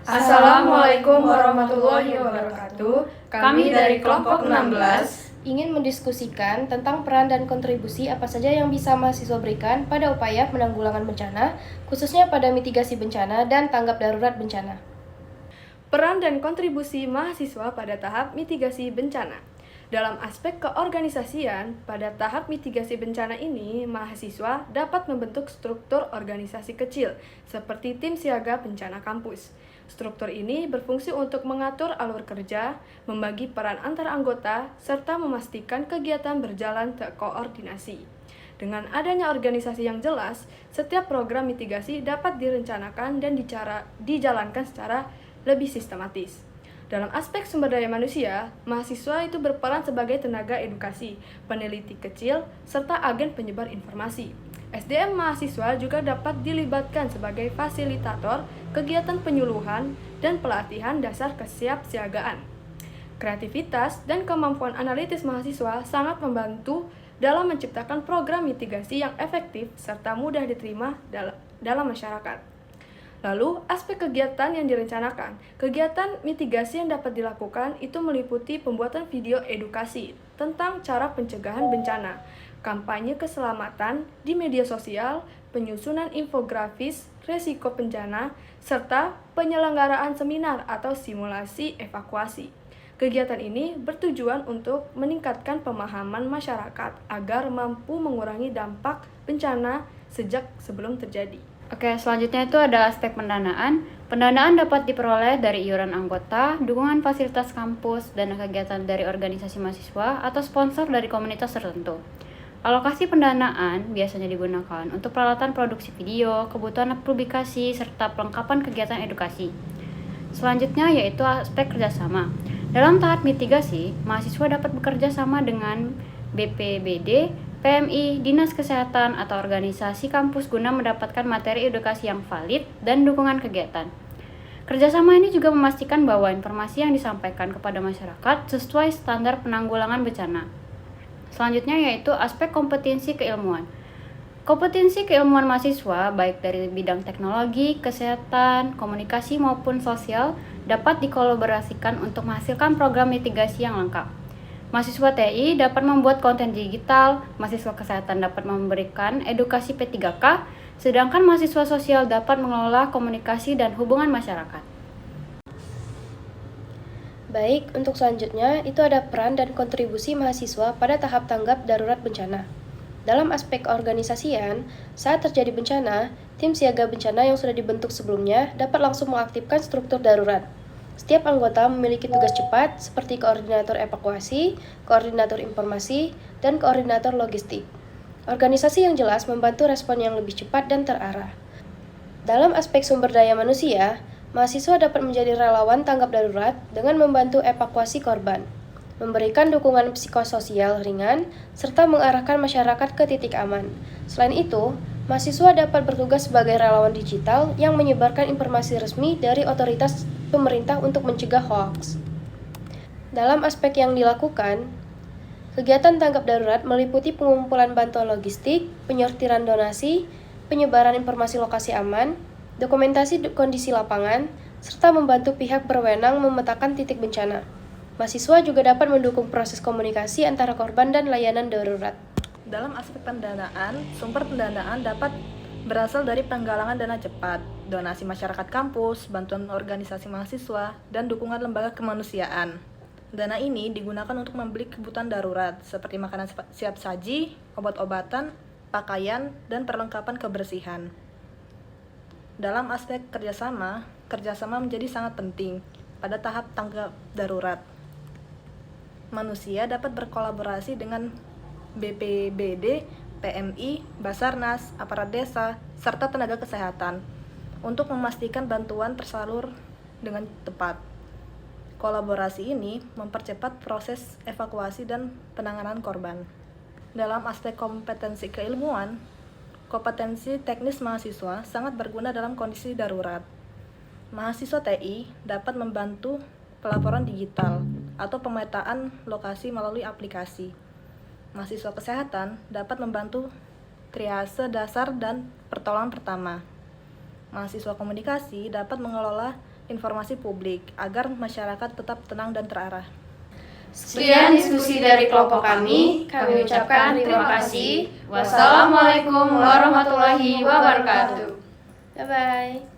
Assalamualaikum warahmatullahi wabarakatuh. Kami dari kelompok 16 ingin mendiskusikan tentang peran dan kontribusi apa saja yang bisa mahasiswa berikan pada upaya penanggulangan bencana, khususnya pada mitigasi bencana dan tanggap darurat bencana. Peran dan kontribusi mahasiswa pada tahap mitigasi bencana. Dalam aspek keorganisasian, pada tahap mitigasi bencana ini, mahasiswa dapat membentuk struktur organisasi kecil, seperti tim siaga bencana kampus. Struktur ini berfungsi untuk mengatur alur kerja, membagi peran antar anggota, serta memastikan kegiatan berjalan terkoordinasi. Dengan adanya organisasi yang jelas, setiap program mitigasi dapat direncanakan dan dijalankan secara lebih sistematis. Dalam aspek sumber daya manusia, mahasiswa itu berperan sebagai tenaga edukasi, peneliti kecil, serta agen penyebar informasi. SDM mahasiswa juga dapat dilibatkan sebagai fasilitator kegiatan penyuluhan dan pelatihan dasar kesiapsiagaan. Kreativitas dan kemampuan analitis mahasiswa sangat membantu dalam menciptakan program mitigasi yang efektif serta mudah diterima dalam masyarakat. Lalu, aspek kegiatan yang direncanakan. Kegiatan mitigasi yang dapat dilakukan itu meliputi pembuatan video edukasi tentang cara pencegahan bencana, kampanye keselamatan di media sosial, penyusunan infografis resiko bencana, serta penyelenggaraan seminar atau simulasi evakuasi. Kegiatan ini bertujuan untuk meningkatkan pemahaman masyarakat agar mampu mengurangi dampak bencana sejak sebelum terjadi. Oke, selanjutnya itu ada aspek pendanaan. Pendanaan dapat diperoleh dari iuran anggota, dukungan fasilitas kampus, dana kegiatan dari organisasi mahasiswa, atau sponsor dari komunitas tertentu. Alokasi pendanaan biasanya digunakan untuk peralatan produksi video, kebutuhan publikasi, serta pelengkapan kegiatan edukasi. Selanjutnya yaitu aspek kerjasama. Dalam tahap mitigasi, mahasiswa dapat bekerja sama dengan BPBD, PMI, Dinas Kesehatan, atau organisasi kampus guna mendapatkan materi edukasi yang valid dan dukungan kegiatan. Kerjasama ini juga memastikan bahwa informasi yang disampaikan kepada masyarakat sesuai standar penanggulangan bencana. Selanjutnya yaitu aspek kompetensi keilmuan. Kompetensi keilmuan mahasiswa, baik dari bidang teknologi, kesehatan, komunikasi maupun sosial, dapat dikolaborasikan untuk menghasilkan program mitigasi yang lengkap. Mahasiswa TI dapat membuat konten digital, mahasiswa kesehatan dapat memberikan edukasi P3K, sedangkan mahasiswa sosial dapat mengelola komunikasi dan hubungan masyarakat. Baik, untuk selanjutnya itu ada peran dan kontribusi mahasiswa pada tahap tanggap darurat bencana. Dalam aspek organisasian, saat terjadi bencana, tim siaga bencana yang sudah dibentuk sebelumnya dapat langsung mengaktifkan struktur darurat. Setiap anggota memiliki tugas cepat seperti koordinator evakuasi, koordinator informasi, dan koordinator logistik. Organisasi yang jelas membantu respon yang lebih cepat dan terarah. Dalam aspek sumber daya manusia, mahasiswa dapat menjadi relawan tanggap darurat dengan membantu evakuasi korban, memberikan dukungan psikososial ringan, serta mengarahkan masyarakat ke titik aman. Selain itu, mahasiswa dapat bertugas sebagai relawan digital yang menyebarkan informasi resmi dari otoritas pemerintah untuk mencegah hoaks. Dalam aspek yang dilakukan, kegiatan tanggap darurat meliputi pengumpulan bantuan logistik, penyortiran donasi, penyebaran informasi lokasi aman, dokumentasi kondisi lapangan, serta membantu pihak berwenang memetakan titik bencana. Mahasiswa juga dapat mendukung proses komunikasi antara korban dan layanan darurat. Dalam aspek pendanaan, sumber pendanaan dapat berasal dari penggalangan dana cepat, donasi masyarakat kampus, bantuan organisasi mahasiswa, dan dukungan lembaga kemanusiaan. Dana ini digunakan untuk membeli kebutuhan darurat seperti makanan siap saji, obat-obatan, pakaian, dan perlengkapan kebersihan. Dalam aspek kerjasama menjadi sangat penting pada tahap tanggap darurat. Manusia dapat berkolaborasi dengan BPBD, PMI, Basarnas, aparat desa, serta tenaga kesehatan untuk memastikan bantuan tersalur dengan tepat. Kolaborasi ini mempercepat proses evakuasi dan penanganan korban. Dalam aspek kompetensi keilmuan, kompetensi teknis mahasiswa sangat berguna dalam kondisi darurat. Mahasiswa TI dapat membantu pelaporan digital atau pemetaan lokasi melalui aplikasi. Mahasiswa kesehatan dapat membantu triase dasar dan pertolongan pertama. Mahasiswa komunikasi dapat mengelola informasi publik agar masyarakat tetap tenang dan terarah. Sekian diskusi dari kelompok kami ucapkan terima kasih. Wassalamualaikum warahmatullahi wabarakatuh. Bye-bye.